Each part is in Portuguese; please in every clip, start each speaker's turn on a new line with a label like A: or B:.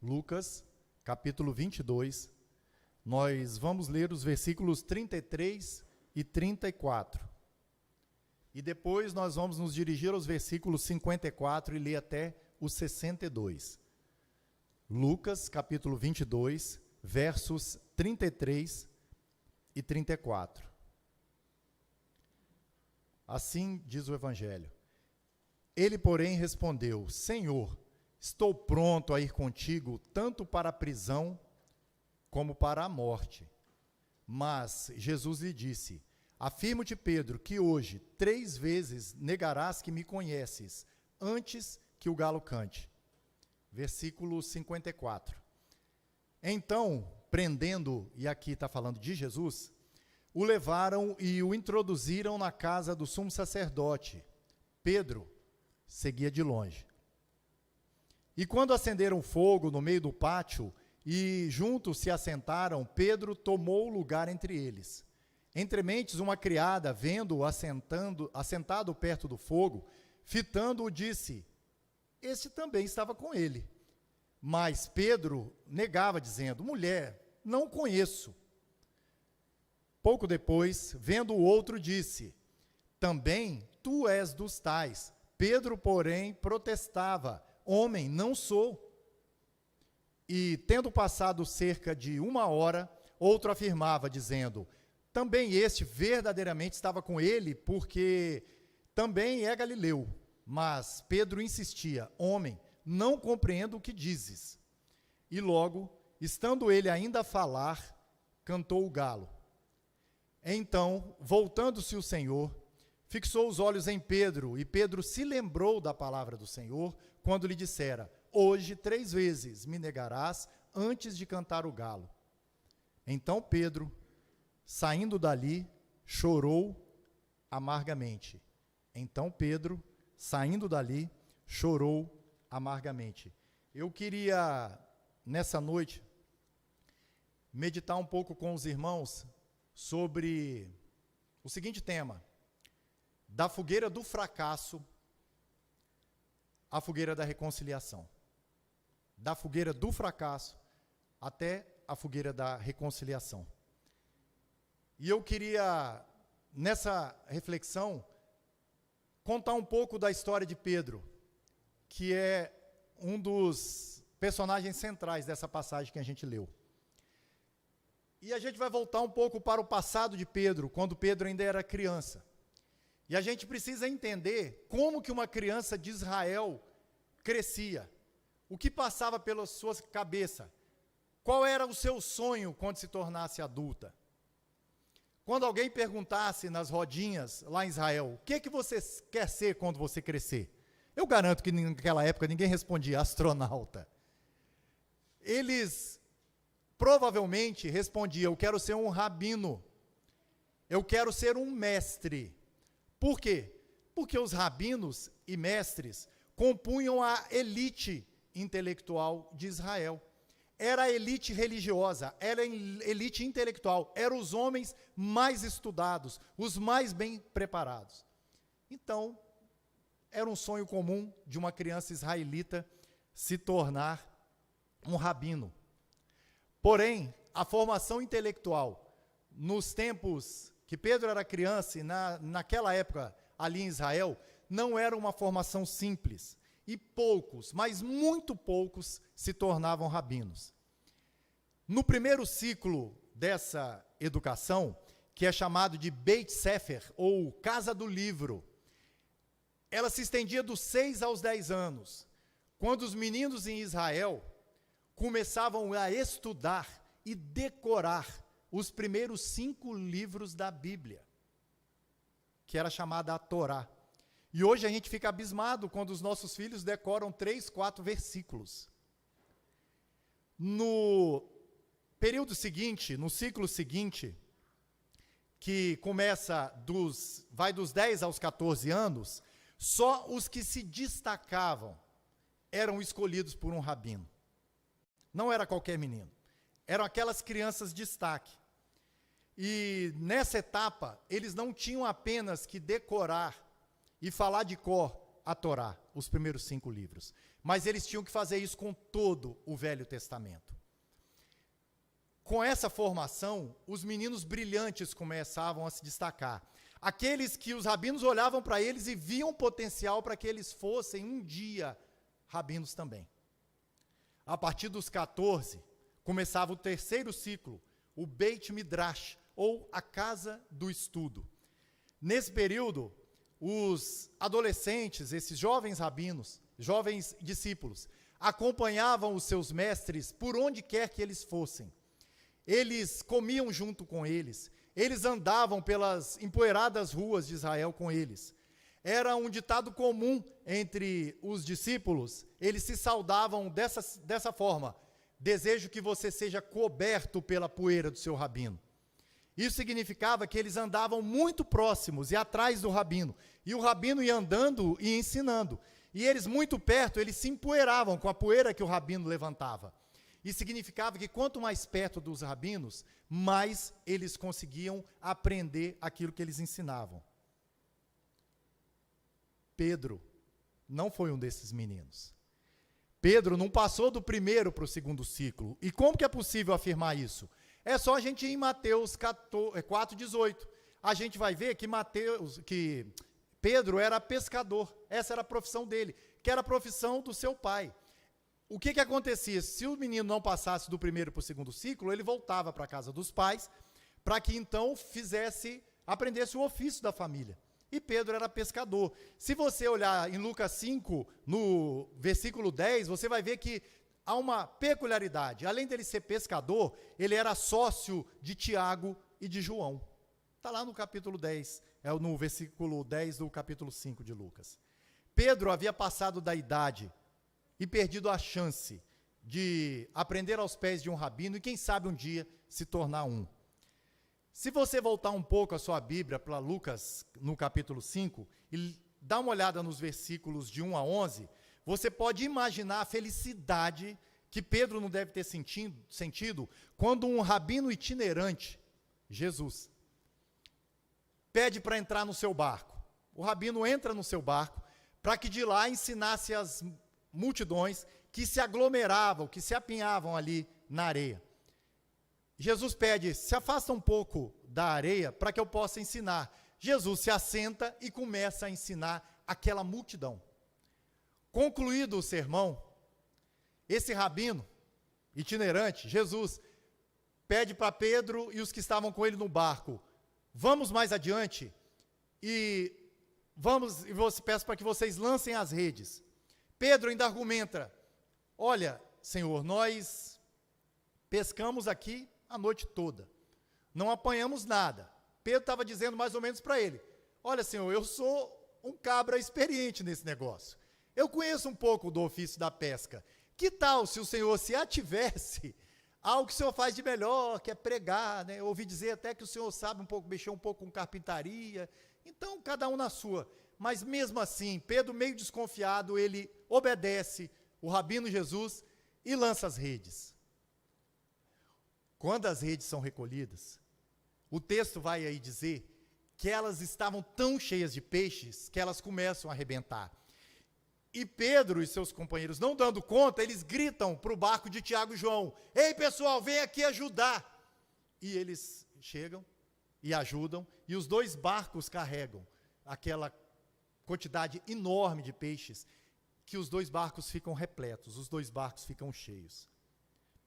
A: Lucas, capítulo 22. Nós vamos ler os versículos 33 e 34. E depois nós vamos nos dirigir aos versículos 54 e ler até os 62. Lucas, capítulo 22, versos 33 e 34. Assim diz o Evangelho. Ele, porém, respondeu: Senhor, estou pronto a ir contigo, tanto para a prisão como para a morte. Mas Jesus lhe disse: Afirmo-te, Pedro, que hoje 3 vezes negarás que me conheces, antes que o galo cante. Versículo 54. Então, prendendo, e aqui está falando de Jesus, o levaram e o introduziram na casa do sumo sacerdote. Pedro seguia de longe. E quando acenderam fogo no meio do pátio e juntos se assentaram, Pedro tomou lugar entre eles. Entrementes, uma criada, vendo-o assentado perto do fogo, fitando-o, disse: Este também estava com ele. Mas Pedro negava, dizendo: Mulher, não o conheço. Pouco depois, vendo o outro, disse: Também tu és dos tais. Pedro, porém, protestava: Homem, não sou. E, tendo passado cerca de 1 hora, outro afirmava, dizendo: Também este verdadeiramente estava com ele, porque também é galileu. Mas Pedro insistia: Homem, não compreendo o que dizes. E logo, estando ele ainda a falar, cantou o galo. Então, voltando-se o Senhor, fixou os olhos em Pedro, e Pedro se lembrou da palavra do Senhor, quando lhe dissera: Hoje 3 vezes me negarás antes de cantar o galo. Então Pedro, saindo dali, chorou amargamente. Eu queria, nessa noite, meditar um pouco com os irmãos sobre o seguinte tema: da fogueira do fracasso à fogueira da reconciliação. Da fogueira do fracasso até a fogueira da reconciliação. E eu queria, nessa reflexão, contar um pouco da história de Pedro, que é um dos personagens centrais dessa passagem que a gente leu. E a gente vai voltar um pouco para o passado de Pedro, quando Pedro ainda era criança. E a gente precisa entender como que uma criança de Israel crescia, o que passava pela sua cabeça, qual era o seu sonho quando se tornasse adulta. Quando alguém perguntasse nas rodinhas lá em Israel: o que é que você quer ser quando você crescer? Eu garanto que naquela época ninguém respondia astronauta. Eles provavelmente respondiam: eu quero ser um rabino, eu quero ser um mestre. Por quê? Porque os rabinos e mestres compunham a elite intelectual de Israel. Era a elite religiosa, era a elite intelectual, eram os homens mais estudados, os mais bem preparados. Então, era um sonho comum de uma criança israelita se tornar um rabino. Porém, a formação intelectual, nos tempos que Pedro era criança e naquela época ali em Israel, não era uma formação simples. E poucos, mas muito poucos, se tornavam rabinos. No primeiro ciclo dessa educação, que é chamado de Beit Sefer, ou Casa do Livro, ela se estendia dos 6 aos 10 anos, quando os meninos em Israel começavam a estudar e decorar os primeiros 5 livros da Bíblia, que era chamada a Torá. E hoje a gente fica abismado quando os nossos filhos decoram 3, 4 versículos. No período seguinte, no ciclo seguinte, que vai dos 10 aos 14 anos, só os que se destacavam eram escolhidos por um rabino. Não era qualquer menino. Eram aquelas crianças de destaque. E nessa etapa, eles não tinham apenas que decorar e falar de cor a Torá, os primeiros 5 livros. mas eles tinham que fazer isso com todo o Velho Testamento. Com essa formação, os meninos brilhantes começavam a se destacar. Aqueles que os rabinos olhavam para eles e viam potencial para que eles fossem um dia rabinos também. A partir dos 14, começava o terceiro ciclo, o Beit Midrash, ou a Casa do Estudo. Nesse período, os adolescentes, esses jovens rabinos, jovens discípulos, acompanhavam os seus mestres por onde quer que eles fossem. Eles comiam junto com eles, eles andavam pelas empoeiradas ruas de Israel com eles. Era um ditado comum entre os discípulos, eles se saudavam dessa forma: desejo que você seja coberto pela poeira do seu rabino. Isso significava que eles andavam muito próximos e atrás do rabino, e o rabino ia andando e ensinando, e eles muito perto, eles se empoeiravam com a poeira que o rabino levantava. Isso significava que quanto mais perto dos rabinos, mais eles conseguiam aprender aquilo que eles ensinavam. Pedro não foi um desses meninos. Pedro não passou do primeiro para o segundo ciclo. E como que é possível afirmar isso? É só a gente ir em Mateus 4,18. A gente vai ver que Pedro era pescador. Essa era a profissão dele, que era a profissão do seu pai. O que acontecia? Se o menino não passasse do primeiro para o segundo ciclo, ele voltava para a casa dos pais, para que então aprendesse o ofício da família. E Pedro era pescador. Se você olhar em Lucas 5, no versículo 10, você vai ver que há uma peculiaridade. Além dele ser pescador, ele era sócio de Tiago e de João. Está lá no capítulo 10, no versículo 10 do capítulo 5 de Lucas. Pedro havia passado da idade e perdido a chance de aprender aos pés de um rabino e, quem sabe, um dia se tornar um. Se você voltar um pouco a sua Bíblia para Lucas, no capítulo 5, e dar uma olhada nos versículos de 1 a 11, você pode imaginar a felicidade que Pedro não deve ter sentido quando um rabino itinerante, Jesus, pede para entrar no seu barco. O rabino entra no seu barco para que de lá ensinasse as multidões que se aglomeravam, que se apinhavam ali na areia. Jesus pede: se afasta um pouco da areia para que eu possa ensinar. Jesus se assenta e começa a ensinar aquela multidão. Concluído o sermão, esse rabino itinerante, Jesus, pede para Pedro e os que estavam com ele no barco: vamos mais adiante e peço para que vocês lancem as redes. Pedro ainda argumenta: olha, Senhor, nós pescamos aqui a noite toda, não apanhamos nada. Pedro estava dizendo mais ou menos para ele: olha, Senhor, eu sou um cabra experiente nesse negócio, eu conheço um pouco do ofício da pesca. Que tal se o Senhor se ativesse algo que o Senhor faz de melhor, que é pregar, né? Eu ouvi dizer até que o Senhor sabe mexer um pouco com carpintaria. Então, cada um na sua. Mas mesmo assim, Pedro, meio desconfiado, ele obedece o rabino Jesus e lança as redes. Quando as redes são recolhidas, o texto vai aí dizer que elas estavam tão cheias de peixes que elas começam a arrebentar. E Pedro e seus companheiros, não dando conta, eles gritam para o barco de Tiago e João: ei, pessoal, vem aqui ajudar. E eles chegam e ajudam, e os dois barcos carregam aquela quantidade enorme de peixes, que os dois barcos ficam repletos, os dois barcos ficam cheios.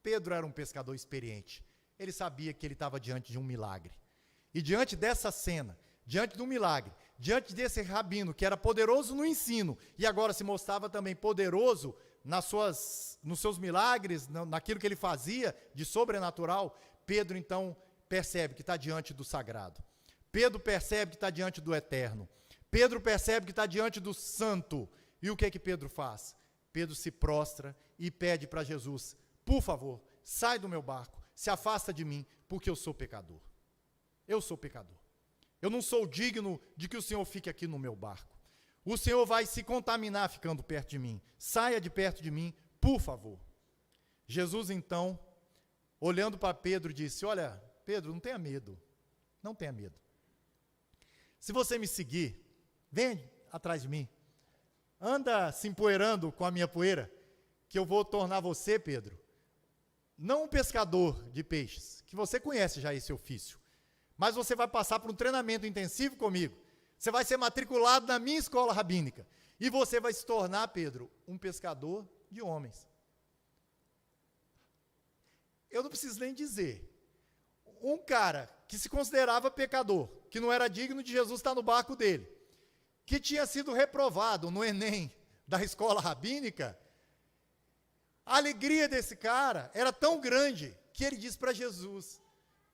A: Pedro era um pescador experiente, ele sabia que ele estava diante de um milagre. E diante dessa cena, diante do milagre, diante desse rabino que era poderoso no ensino e agora se mostrava também poderoso nos seus milagres, naquilo que ele fazia de sobrenatural, Pedro então percebe que está diante do sagrado. Pedro percebe que está diante do eterno. Pedro percebe que está diante do santo. E o que é que Pedro faz? Pedro se prostra e pede para Jesus: por favor, sai do meu barco, se afasta de mim, porque eu sou pecador. Eu sou pecador. Eu não sou digno de que o Senhor fique aqui no meu barco. O Senhor vai se contaminar ficando perto de mim. Saia de perto de mim, por favor. Jesus, então, olhando para Pedro, disse: olha, Pedro, não tenha medo. Não tenha medo. Se você me seguir, vem atrás de mim. Anda se empoeirando com a minha poeira. que eu vou tornar você, Pedro, não um pescador de peixes, que você conhece já esse ofício, mas você vai passar por um treinamento intensivo comigo. Você vai ser matriculado na minha escola rabínica. E você vai se tornar, Pedro, um pescador de homens. Eu não preciso nem dizer. Um cara que se considerava pecador, que não era digno de Jesus estar no barco dele, que tinha sido reprovado no Enem da escola rabínica, a alegria desse cara era tão grande que ele disse para Jesus,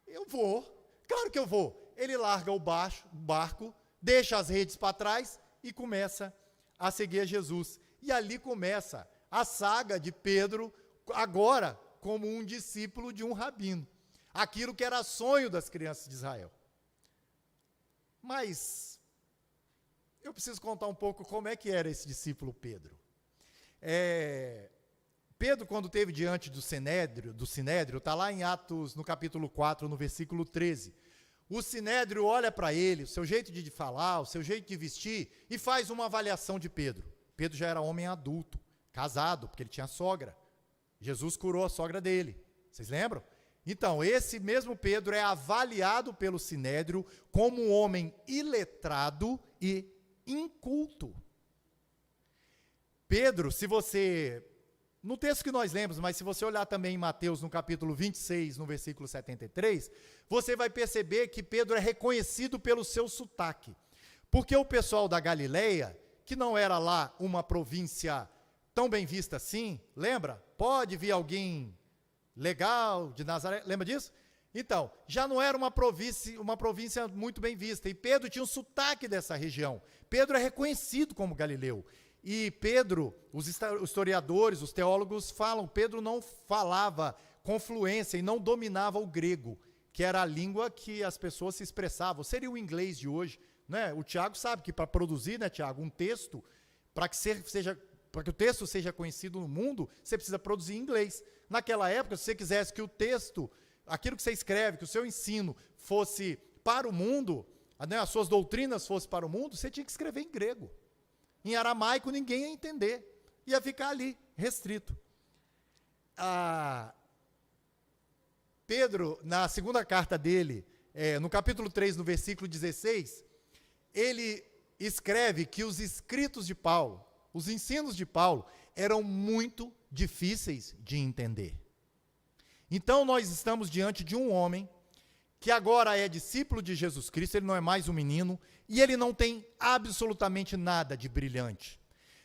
A: eu vou, claro que eu vou. Ele larga o barco, deixa as redes para trás e começa a seguir a Jesus. E ali começa a saga de Pedro, agora como um discípulo de um rabino. Aquilo que era sonho das crianças de Israel. Mas eu preciso contar um pouco como é que era esse discípulo Pedro. Pedro, quando esteve diante do Sinédrio, está lá em Atos, no capítulo 4, no versículo 13. O Sinédrio olha para ele, o seu jeito de falar, o seu jeito de vestir, e faz uma avaliação de Pedro. Pedro já era homem adulto, casado, porque ele tinha sogra. Jesus curou a sogra dele. Vocês lembram? Então, esse mesmo Pedro é avaliado pelo Sinédrio como um homem iletrado e inculto. Pedro, se você, no texto que nós lemos, mas se você olhar também em Mateus, no capítulo 26, no versículo 73, você vai perceber que Pedro é reconhecido pelo seu sotaque. Porque o pessoal da Galileia, que não era lá uma província tão bem vista assim, lembra? Pode vir alguém legal de Nazaré, lembra disso? Então, já não era uma província muito bem vista, e Pedro tinha um sotaque dessa região. Pedro é reconhecido como galileu. E Pedro, os historiadores, os teólogos falam, Pedro não falava com fluência e não dominava o grego, que era a língua que as pessoas se expressavam. Seria o inglês de hoje, né? O Tiago sabe que para produzir, né, Tiago, um texto, para que o texto seja conhecido no mundo, você precisa produzir em inglês. Naquela época, se você quisesse que o texto, aquilo que você escreve, que o seu ensino fosse para o mundo, né, as suas doutrinas fossem para o mundo, você tinha que escrever em grego. Em aramaico ninguém ia entender, ia ficar ali, restrito. Pedro, na segunda carta dele, no capítulo 3, no versículo 16, ele escreve que os escritos de Paulo, os ensinos de Paulo, eram muito difíceis de entender. Então nós estamos diante de um homem que agora é discípulo de Jesus Cristo, ele não é mais um menino, e ele não tem absolutamente nada de brilhante.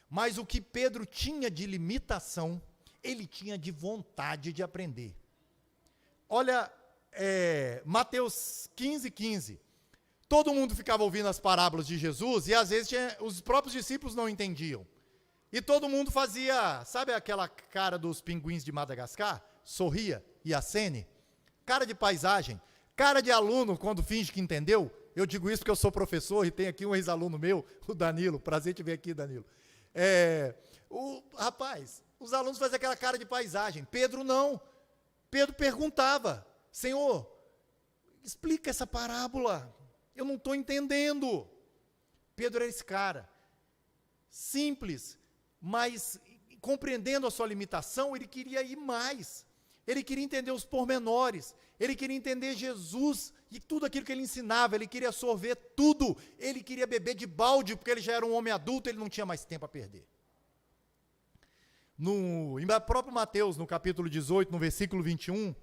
A: Mas o que Pedro tinha de limitação, ele tinha de vontade de aprender. Olha, Mateus 15:15. Todo mundo ficava ouvindo as parábolas de Jesus, e às vezes os próprios discípulos não entendiam. E todo mundo fazia, sabe aquela cara dos pinguins de Madagascar? Sorria e acene. Cara de paisagem. Cara de aluno, quando finge que entendeu. Eu digo isso porque eu sou professor e tem aqui um ex-aluno meu, o Danilo. Prazer te ver aqui, Danilo. Rapaz, os alunos faziam aquela cara de paisagem. Pedro não. Pedro perguntava, Senhor, explica essa parábola. Eu não estou entendendo. Pedro era esse cara. Simples, mas compreendendo a sua limitação, ele queria ir mais. Ele queria entender os pormenores. Ele queria entender Jesus e tudo aquilo que ele ensinava. Ele queria absorver tudo. Ele queria beber de balde, porque ele já era um homem adulto, ele não tinha mais tempo a perder. Em próprio Mateus, no capítulo 18, no versículo 21,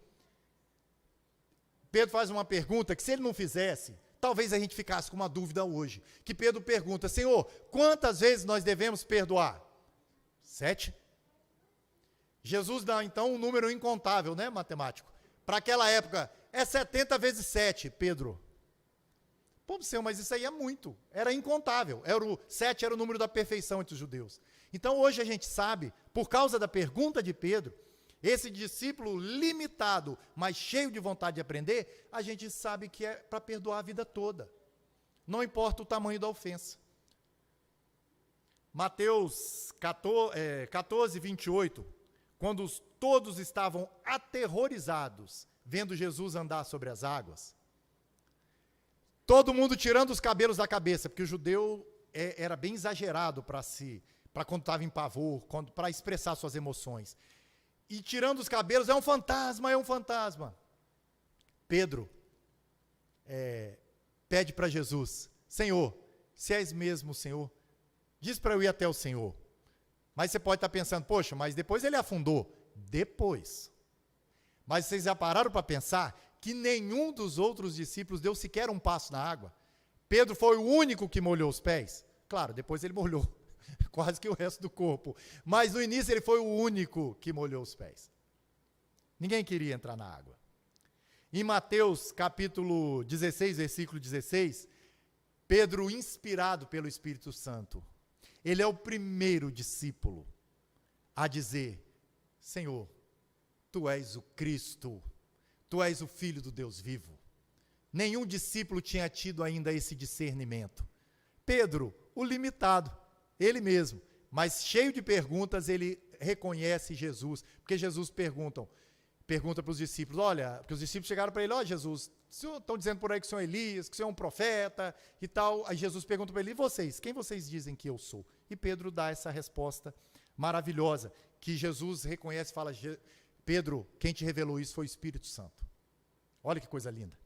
A: Pedro faz uma pergunta que, se ele não fizesse, talvez a gente ficasse com uma dúvida hoje. Que Pedro pergunta, Senhor, quantas vezes nós devemos perdoar? 7? Jesus dá, então, um número incontável, né, matemático? Para aquela época, é 70 vezes 7, Pedro. Pô, Senhor, mas isso aí é muito. Era incontável. 7 era o número da perfeição entre os judeus. Então, hoje a gente sabe, por causa da pergunta de Pedro, esse discípulo limitado, mas cheio de vontade de aprender, a gente sabe que é para perdoar a vida toda. Não importa o tamanho da ofensa. Mateus 14, 28, quando todos estavam aterrorizados, vendo Jesus andar sobre as águas, todo mundo tirando os cabelos da cabeça, porque o judeu era bem exagerado para para quando estava em pavor, para expressar suas emoções. E tirando os cabelos, é um fantasma, é um fantasma. Pedro pede para Jesus: Senhor, se és mesmo o Senhor, diz para eu ir até o Senhor. Mas você pode estar pensando: poxa, mas depois ele afundou. Depois. Mas vocês já pararam para pensar que nenhum dos outros discípulos deu sequer um passo na água? Pedro foi o único que molhou os pés. Claro, depois ele molhou quase que o resto do corpo. Mas no início ele foi o único que molhou os pés. Ninguém queria entrar na água. Em Mateus capítulo 16, versículo 16, Pedro, inspirado pelo Espírito Santo, ele é o primeiro discípulo a dizer: Senhor, Tu és o Cristo, Tu és o Filho do Deus vivo. Nenhum discípulo tinha tido ainda esse discernimento. Pedro, o limitado, ele mesmo, mas cheio de perguntas, ele reconhece Jesus, porque Jesus pergunta para os discípulos, olha, porque os discípulos chegaram para ele: ó, Jesus, estão dizendo por aí que o Senhor é Elias, que o Senhor é um profeta e tal. Aí Jesus pergunta para ele: e vocês, quem vocês dizem que eu sou? E Pedro dá essa resposta maravilhosa, que Jesus reconhece e fala: Pedro, quem te revelou isso foi o Espírito Santo. Olha que coisa linda.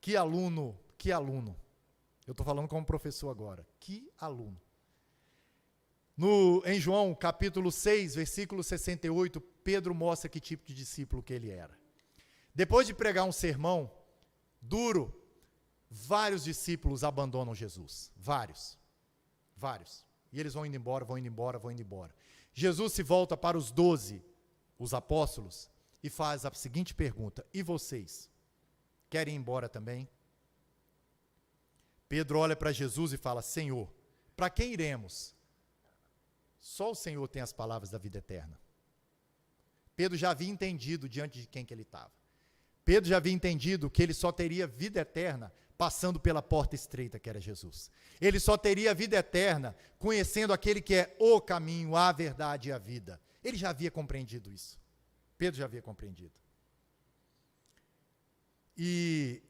A: Que aluno, que aluno. Eu estou falando como professor agora. Que aluno. Em João, capítulo 6, versículo 68, Pedro mostra que tipo de discípulo que ele era. Depois de pregar um sermão duro, vários discípulos abandonam Jesus. Vários. E eles vão indo embora. Jesus se volta para os 12, os apóstolos, e faz a seguinte pergunta: e vocês? Querem ir embora também? Pedro olha para Jesus e fala: Senhor, para quem iremos? Só o Senhor tem as palavras da vida eterna. Pedro já havia entendido diante de quem que ele estava. Pedro já havia entendido que ele só teria vida eterna passando pela porta estreita que era Jesus. Ele só teria vida eterna conhecendo aquele que é o caminho, a verdade e a vida. Ele já havia compreendido isso. Pedro já havia compreendido. E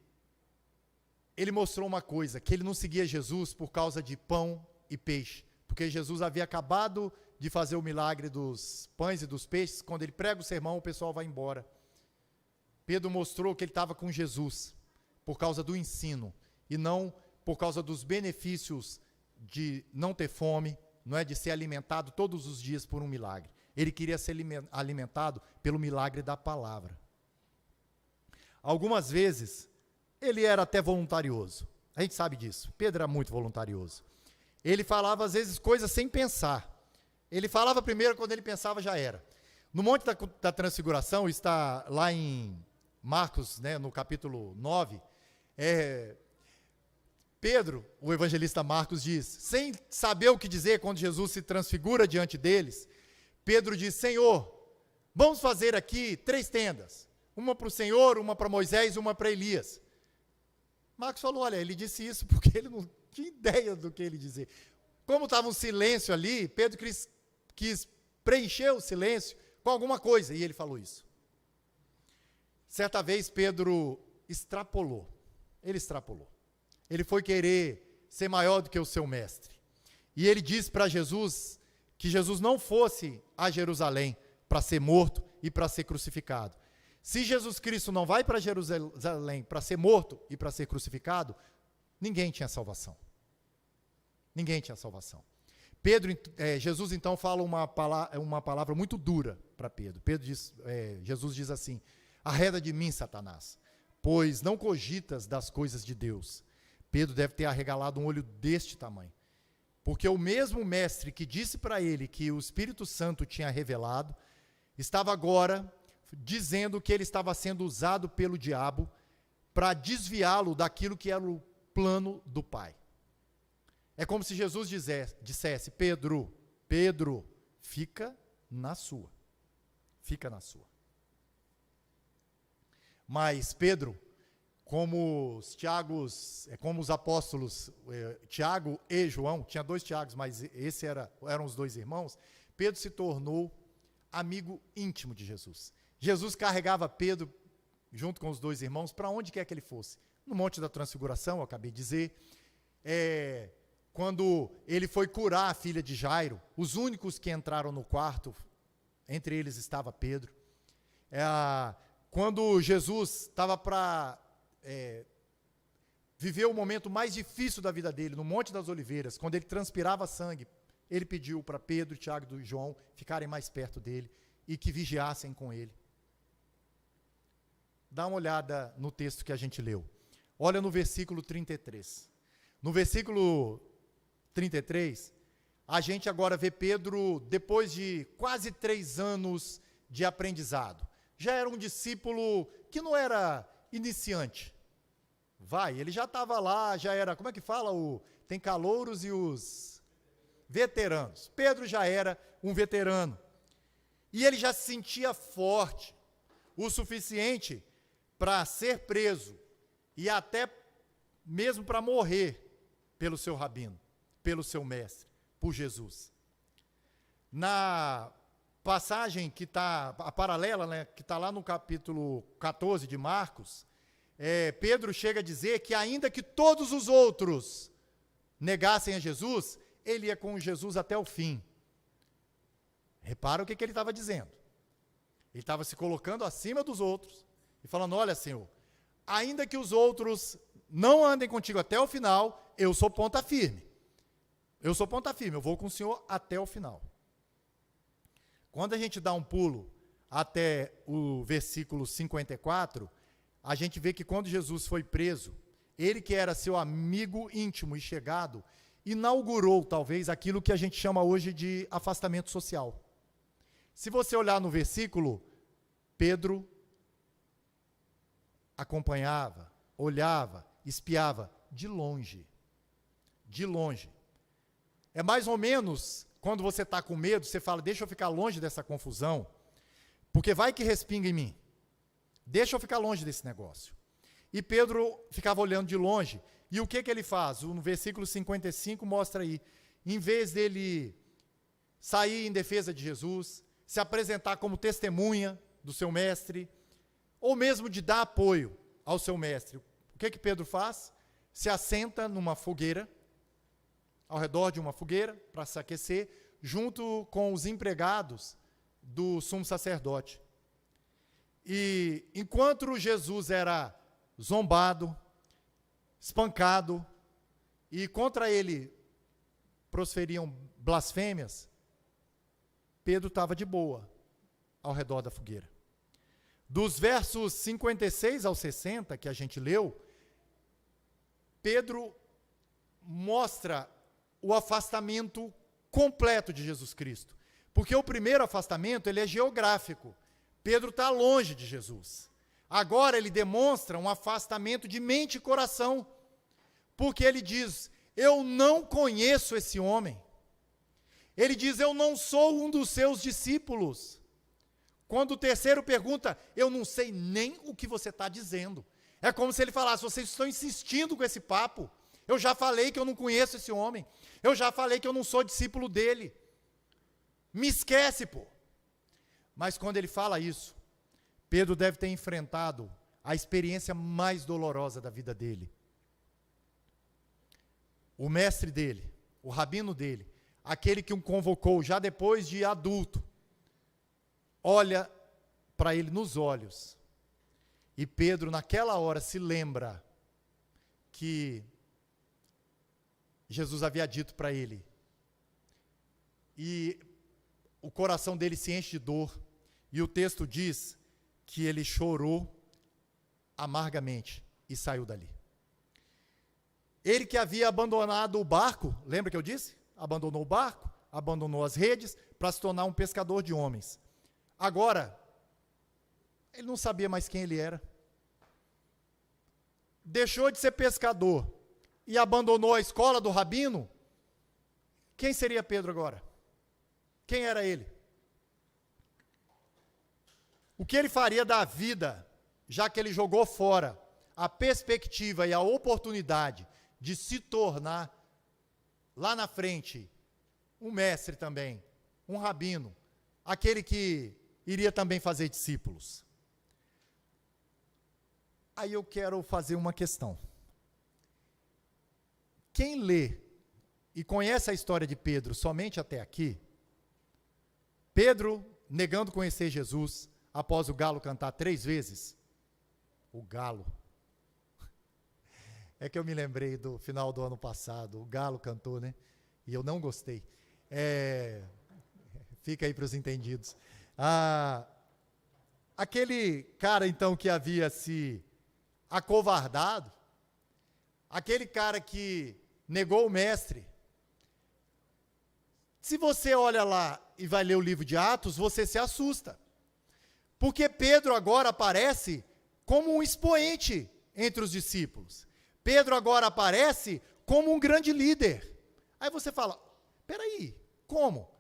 A: ele mostrou uma coisa, que ele não seguia Jesus por causa de pão e peixe, porque Jesus havia acabado de fazer o milagre dos pães e dos peixes. Quando ele prega o sermão, o pessoal vai embora. Pedro mostrou que ele estava com Jesus por causa do ensino e não por causa dos benefícios de não ter fome, não é, de ser alimentado todos os dias por um milagre. Ele queria ser alimentado pelo milagre da palavra. Algumas vezes, ele era até voluntarioso. A gente sabe disso. Pedro era muito voluntarioso. Ele falava, às vezes, coisas sem pensar. Ele falava primeiro, quando ele pensava, já era. No Monte da Transfiguração, está lá em Marcos, né, no capítulo 9, Pedro, o evangelista Marcos, diz, sem saber o que dizer quando Jesus se transfigura diante deles, Pedro diz: Senhor, vamos fazer aqui 3 tendas. Uma para o Senhor, uma para Moisés, uma para Elias. Marcos falou: olha, ele disse isso porque ele não tinha ideia do que ele dizer. Como estava um silêncio ali, Pedro quis preencher o silêncio com alguma coisa, e ele falou isso. Certa vez Pedro extrapolou. Ele foi querer ser maior do que o seu mestre. E ele disse para Jesus que Jesus não fosse a Jerusalém para ser morto e para ser crucificado. Se Jesus Cristo não vai para Jerusalém para ser morto e para ser crucificado, ninguém tinha salvação. Jesus então fala uma palavra muito dura para Pedro. Jesus diz assim: arreda de mim, Satanás, pois não cogitas das coisas de Deus. Pedro deve ter arregalado um olho deste tamanho, porque o mesmo mestre que disse para ele que o Espírito Santo tinha revelado, estava agora dizendo que ele estava sendo usado pelo diabo para desviá-lo daquilo que era o plano do Pai. É como se Jesus dissesse: Pedro, fica na sua. Mas Pedro, como os apóstolos, Tiago e João, tinha 2 Tiagos, mas eram os 2 irmãos, Pedro se tornou amigo íntimo de Jesus. Jesus carregava Pedro, junto com os 2 irmãos, para onde quer que ele fosse. No Monte da Transfiguração, eu acabei de dizer, quando ele foi curar a filha de Jairo, os únicos que entraram no quarto, entre eles estava Pedro. Quando Jesus estava para viver o momento mais difícil da vida dele, no Monte das Oliveiras, quando ele transpirava sangue, ele pediu para Pedro, Tiago e João ficarem mais perto dele e que vigiassem com ele. Dá uma olhada no texto que a gente leu. Olha no versículo 33. No versículo 33, a gente agora vê Pedro, depois de quase 3 anos de aprendizado. Já era um discípulo que não era iniciante. Ele já estava lá, já era, como é que fala? Tem calouros e os veteranos. Pedro já era um veterano. E ele já se sentia forte, o suficiente para ser preso e até mesmo para morrer pelo seu rabino, pelo seu mestre, por Jesus. Na passagem que está, a paralela, né, que está lá no capítulo 14 de Marcos, Pedro chega a dizer que ainda que todos os outros negassem a Jesus, ele ia com Jesus até o fim. Repara o que ele estava dizendo. Ele estava se colocando acima dos outros e falando, olha, Senhor, ainda que os outros não andem contigo até o final, eu sou ponta firme. Eu sou ponta firme, eu vou com o Senhor até o final. Quando a gente dá um pulo até o versículo 54, a gente vê que quando Jesus foi preso, ele que era seu amigo íntimo e chegado, inaugurou talvez aquilo que a gente chama hoje de afastamento social. Se você olhar no versículo, Pedro acompanhava, olhava, espiava de longe. De longe. É mais ou menos quando você está com medo, você fala, deixa eu ficar longe dessa confusão, porque vai que respinga em mim. Deixa eu ficar longe desse negócio. E Pedro ficava olhando de longe. E o que ele faz? No versículo 55 mostra aí, em vez dele sair em defesa de Jesus, se apresentar como testemunha do seu mestre, ou mesmo de dar apoio ao seu mestre, o que Pedro faz? Se assenta numa fogueira, ao redor de uma fogueira, para se aquecer, junto com os empregados do sumo sacerdote. E enquanto Jesus era zombado, espancado, e contra ele proferiam blasfêmias, Pedro estava de boa ao redor da fogueira. Dos versos 56 ao 60, que a gente leu, Pedro mostra o afastamento completo de Jesus Cristo. Porque o primeiro afastamento, ele é geográfico. Pedro está longe de Jesus. Agora ele demonstra um afastamento de mente e coração. Porque ele diz, eu não conheço esse homem. Ele diz, eu não sou um dos seus discípulos. Quando o terceiro pergunta, eu não sei nem o que você está dizendo. É como se ele falasse, vocês estão insistindo com esse papo. Eu já falei que eu não conheço esse homem. Eu já falei que eu não sou discípulo dele. Me esquece, pô. Mas quando ele fala isso, Pedro deve ter enfrentado a experiência mais dolorosa da vida dele. O mestre dele, o rabino dele, aquele que o convocou já depois de adulto, olha para ele nos olhos. E Pedro, naquela hora, se lembra que Jesus havia dito para ele. E o coração dele se enche de dor. E o texto diz que ele chorou amargamente e saiu dali. Ele que havia abandonado o barco, lembra que eu disse? Abandonou o barco, abandonou as redes para se tornar um pescador de homens. Agora, ele não sabia mais quem ele era. Deixou de ser pescador e abandonou a escola do rabino. Quem seria Pedro agora? Quem era ele? O que ele faria da vida, já que ele jogou fora a perspectiva e a oportunidade de se tornar, lá na frente, um mestre também, um rabino, aquele que iria também fazer discípulos. Aí eu quero fazer uma questão. Quem lê e conhece a história de Pedro somente até aqui, Pedro negando conhecer Jesus após o galo cantar 3 vezes, o galo, é que eu me lembrei do final do ano passado, o galo cantou, né? E eu não gostei. Fica aí para os entendidos. Aquele cara, então, que havia se acovardado, aquele cara que negou o mestre, se você olha lá e vai ler o livro de Atos, você se assusta. Porque Pedro agora aparece como um expoente entre os discípulos. Pedro agora aparece como um grande líder. Aí você fala, peraí, como?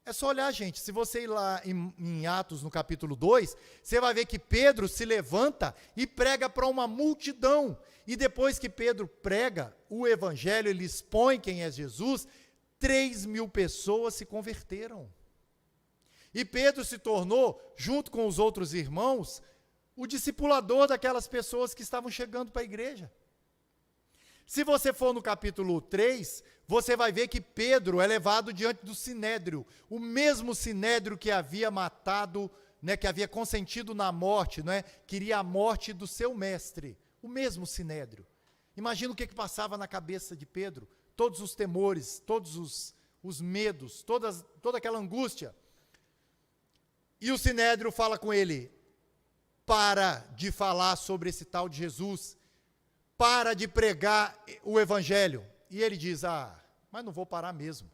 A: É só olhar, gente, se você ir lá em Atos, no capítulo 2, você vai ver que Pedro se levanta e prega para uma multidão. E depois que Pedro prega o evangelho, ele expõe quem é Jesus, 3.000 pessoas se converteram. E Pedro se tornou, junto com os outros irmãos, o discipulador daquelas pessoas que estavam chegando para a igreja. Se você for no capítulo 3, você vai ver que Pedro é levado diante do Sinédrio, o mesmo Sinédrio que havia matado, né, que havia consentido na morte, né, queria a morte do seu mestre, o mesmo Sinédrio. Imagina o que passava na cabeça de Pedro, todos os temores, todos os medos, toda aquela angústia. E o Sinédrio fala com ele, para de falar sobre esse tal de Jesus, para de pregar o evangelho. E ele diz, mas não vou parar mesmo.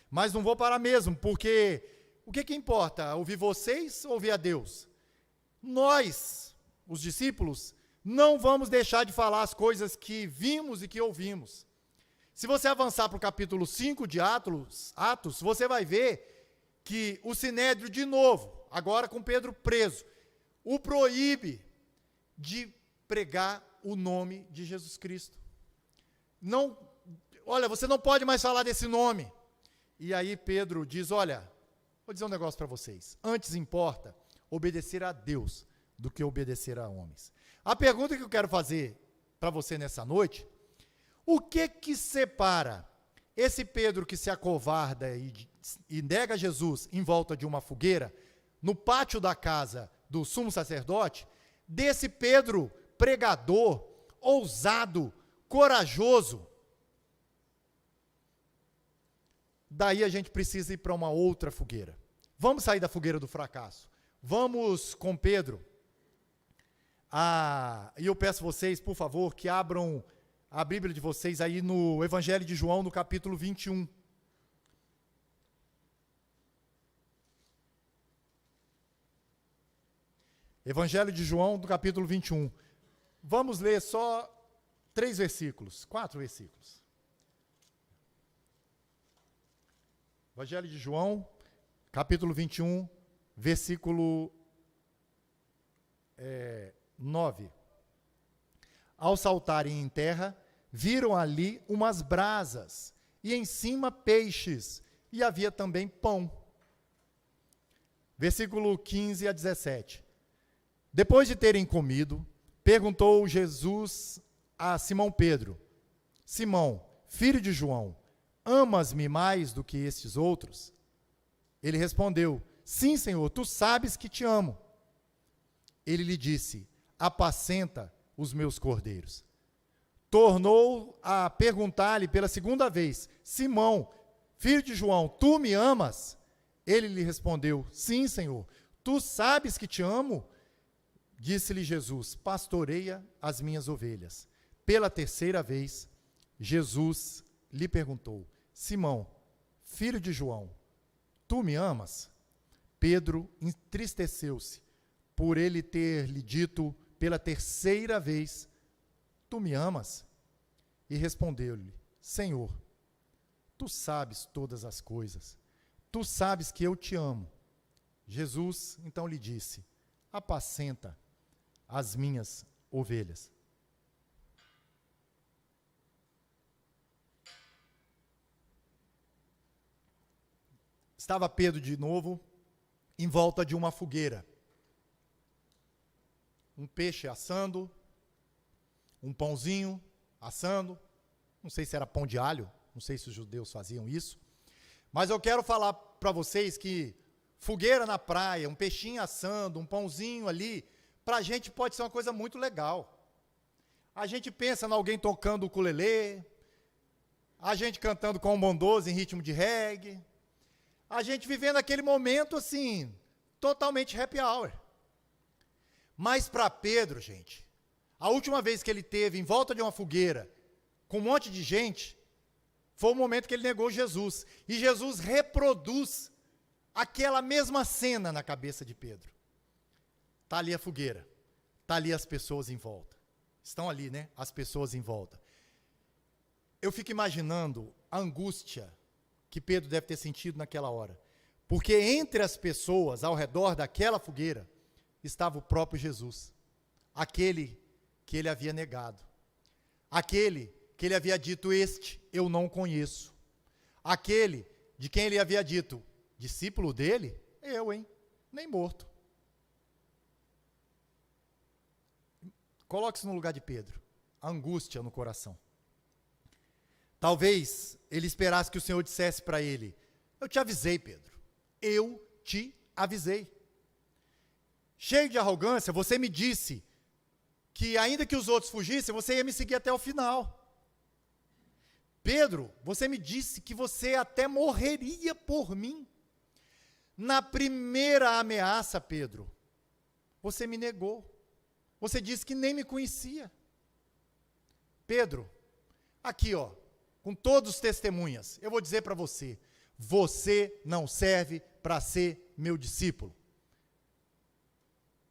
A: Mas não vou parar mesmo, porque o que importa? Ouvir vocês ou ouvir a Deus? Nós, os discípulos, não vamos deixar de falar as coisas que vimos e que ouvimos. Se você avançar para o capítulo 5 de Atos, você vai ver que o Sinédrio, de novo, agora com Pedro preso, o proíbe de pregar o nome de Jesus Cristo. Não, olha, você não pode mais falar desse nome. E aí Pedro diz, olha, vou dizer um negócio para vocês. Antes importa obedecer a Deus do que obedecer a homens. A pergunta que eu quero fazer para você nessa noite, o que separa esse Pedro que se acovarda e nega Jesus em volta de uma fogueira, no pátio da casa do sumo sacerdote, desse Pedro pregador, ousado, corajoso? Daí a gente precisa ir para uma outra fogueira. Vamos sair da fogueira do fracasso. Vamos com Pedro. E eu peço vocês, por favor, que abram a Bíblia de vocês aí no Evangelho de João, no capítulo 21. Evangelho de João, no capítulo 21. Vamos ler só 4 versículos. Evangelho de João, capítulo 21, versículo 9. Ao saltarem em terra, viram ali umas brasas, e em cima peixes, e havia também pão. Versículo 15 a 17. Depois de terem comido, perguntou Jesus a Simão Pedro, Simão, filho de João, amas-me mais do que estes outros? Ele respondeu, sim, Senhor, tu sabes que te amo. Ele lhe disse, apacenta os meus cordeiros. Tornou a perguntar-lhe pela segunda vez, Simão, filho de João, tu me amas? Ele lhe respondeu, sim, Senhor, tu sabes que te amo? Disse-lhe Jesus, pastoreia as minhas ovelhas. Pela terceira vez, Jesus lhe perguntou, Simão, filho de João, tu me amas? Pedro entristeceu-se por ele ter lhe dito pela terceira vez, tu me amas? E respondeu-lhe, Senhor, tu sabes todas as coisas, tu sabes que eu te amo. Jesus então lhe disse, apacenta as minhas ovelhas. Estava Pedro de novo em volta de uma fogueira. Um peixe assando, um pãozinho assando, não sei se era pão de alho, Não sei se os judeus faziam isso. Mas eu quero falar para vocês que fogueira na praia, um peixinho assando, um pãozinho ali, para a gente pode ser uma coisa muito legal. A gente pensa em alguém tocando o ukulele, a gente cantando com um bondoso em ritmo de reggae, a gente vivendo aquele momento assim, totalmente happy hour. Mas para Pedro, gente, a última vez que ele teve em volta de uma fogueira, com um monte de gente, foi o momento que ele negou Jesus. E Jesus reproduz aquela mesma cena na cabeça de Pedro. Está ali a fogueira, está ali as pessoas em volta. Estão ali, né? As pessoas em volta. Eu fico imaginando a angústia que Pedro deve ter sentido naquela hora. Porque entre as pessoas ao redor daquela fogueira estava o próprio Jesus. Aquele que ele havia negado. Aquele que ele havia dito, este eu não conheço. Aquele de quem ele havia dito, discípulo dele? Eu, hein? Nem morto. Coloque-se no lugar de Pedro. A angústia no coração. Talvez ele esperasse que o Senhor dissesse para ele, eu te avisei, Pedro. Eu te avisei. Cheio de arrogância, você me disse que ainda que os outros fugissem, você ia me seguir até o final. Pedro, você me disse que você até morreria por mim. Na primeira ameaça, Pedro, você me negou. Você disse que nem me conhecia. Pedro, aqui ó, com todos os testemunhas, eu vou dizer para você, você não serve para ser meu discípulo.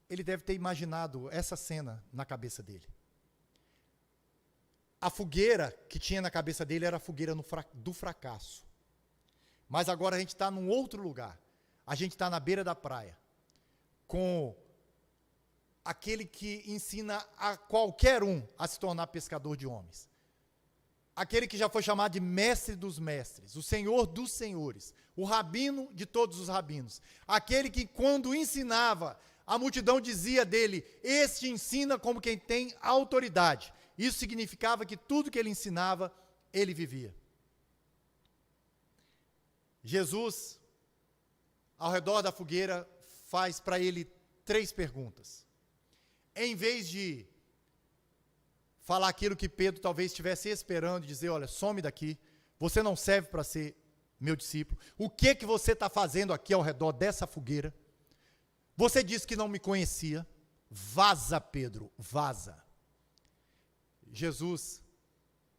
A: Ele deve ter imaginado essa cena na cabeça dele. A fogueira que tinha na cabeça dele era a fogueira do fracasso. Mas agora a gente está num outro lugar. A gente está na beira da praia, com aquele que ensina a qualquer um a se tornar pescador de homens. Aquele que já foi chamado de mestre dos mestres, o senhor dos senhores, o rabino de todos os rabinos. Aquele que quando ensinava, a multidão dizia dele, este ensina como quem tem autoridade. Isso significava que tudo que ele ensinava, ele vivia. Jesus, ao redor da fogueira, faz para ele 3 perguntas. Em vez de falar aquilo que Pedro talvez estivesse esperando, dizer, olha, some daqui, você não serve para ser meu discípulo. O que você está fazendo aqui ao redor dessa fogueira? Você disse que não me conhecia. Vaza, Pedro, vaza. Jesus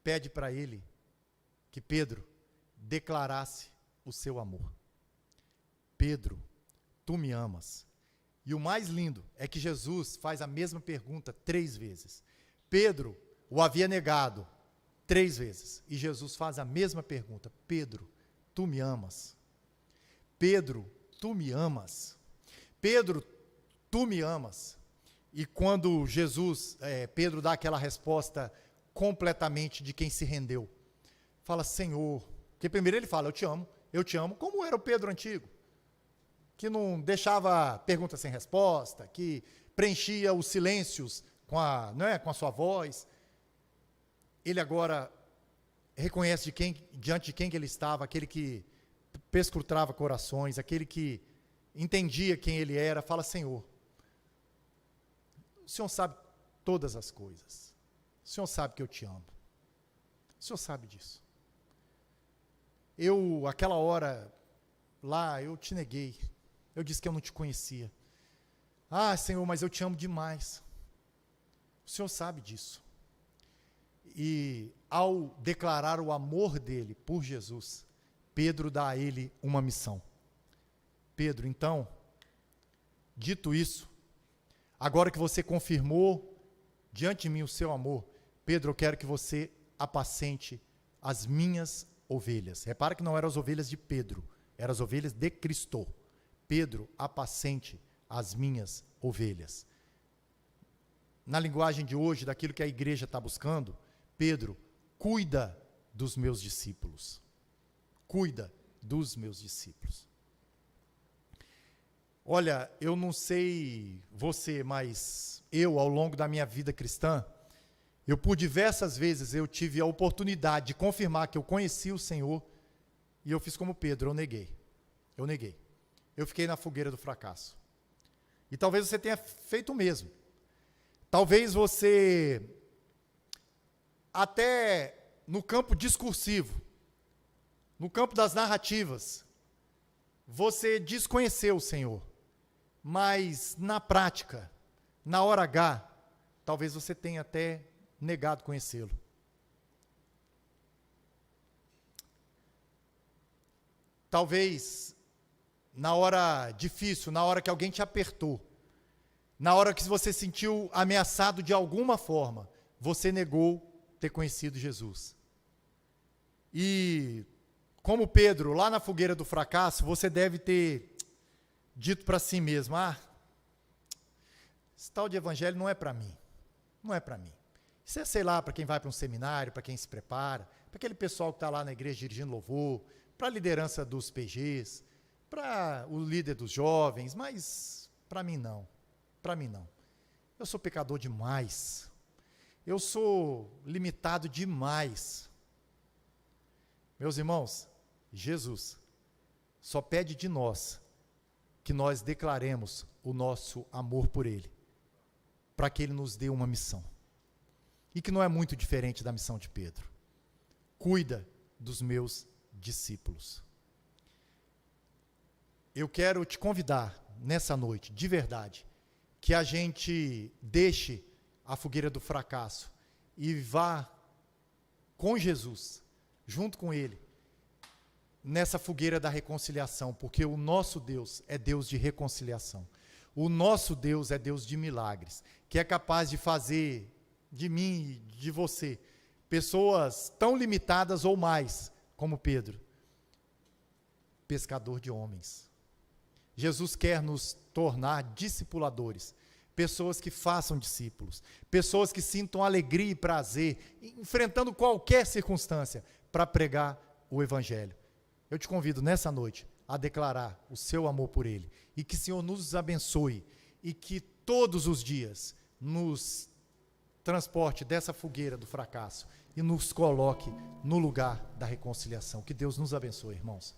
A: pede para ele que Pedro declarasse o seu amor. Pedro, tu me amas. E o mais lindo é que Jesus faz a mesma pergunta 3 vezes. Pedro o havia negado 3 vezes. E Jesus faz a mesma pergunta. Pedro, tu me amas? Pedro, tu me amas? Pedro, tu me amas? E quando Pedro dá aquela resposta completamente de quem se rendeu, fala, Senhor, porque primeiro ele fala, eu te amo, como era o Pedro antigo, que não deixava pergunta sem resposta, que preenchia os silêncios com a sua voz. Ele agora reconhece diante de quem que ele estava, aquele que perscrutava corações, aquele que entendia quem ele era, fala, Senhor, o Senhor sabe todas as coisas. O Senhor sabe que eu te amo. O Senhor sabe disso. Aquela hora lá, eu te neguei. Eu disse que eu não te conhecia. Ah, Senhor, mas eu te amo demais. O Senhor sabe disso. E ao declarar o amor dele por Jesus, Pedro dá a ele uma missão. Pedro, então, dito isso, agora que você confirmou diante de mim o seu amor, Pedro, eu quero que você apacente as minhas ovelhas. Repara que não eram as ovelhas de Pedro, eram as ovelhas de Cristo. Pedro, apacente as minhas ovelhas. Na linguagem de hoje, daquilo que a igreja está buscando, Pedro, cuida dos meus discípulos. Cuida dos meus discípulos. Olha, eu não sei você, mas eu, ao longo da minha vida cristã, Eu, por diversas vezes, eu tive a oportunidade de confirmar que eu conhecia o Senhor, e eu fiz como Pedro, eu neguei. Eu neguei. Eu fiquei na fogueira do fracasso. E talvez você tenha feito o mesmo. Talvez você, até no campo discursivo, no campo das narrativas, você desconheceu o Senhor. Mas na prática, na hora H, talvez você tenha até negado conhecê-lo. Talvez na hora difícil, na hora que alguém te apertou, na hora que você se sentiu ameaçado de alguma forma, você negou ter conhecido Jesus. E, como Pedro, lá na fogueira do fracasso, você deve ter dito para si mesmo, esse tal de evangelho não é para mim, não é para mim. Isso é, sei lá, para quem vai para um seminário, para quem se prepara, para aquele pessoal que está lá na igreja dirigindo louvor, para a liderança dos PGs, para o líder dos jovens, mas para mim não, para mim não. Eu sou pecador demais, eu sou limitado demais. Meus irmãos, Jesus só pede de nós que nós declaremos o nosso amor por Ele, para que Ele nos dê uma missão. E que não é muito diferente da missão de Pedro. Cuida dos meus discípulos. Eu quero te convidar nessa noite, de verdade, que a gente deixe a fogueira do fracasso e vá com Jesus, junto com Ele, nessa fogueira da reconciliação, porque o nosso Deus é Deus de reconciliação. O nosso Deus é Deus de milagres, que é capaz de fazer de mim e de você pessoas tão limitadas ou mais, como Pedro, pescador de homens. Jesus quer nos tornar discipuladores, pessoas que façam discípulos, pessoas que sintam alegria e prazer, enfrentando qualquer circunstância, para pregar o Evangelho. Eu te convido nessa noite a declarar o seu amor por Ele, e que o Senhor nos abençoe, e que todos os dias nos transporte dessa fogueira do fracasso, e nos coloque no lugar da reconciliação. Que Deus nos abençoe, irmãos.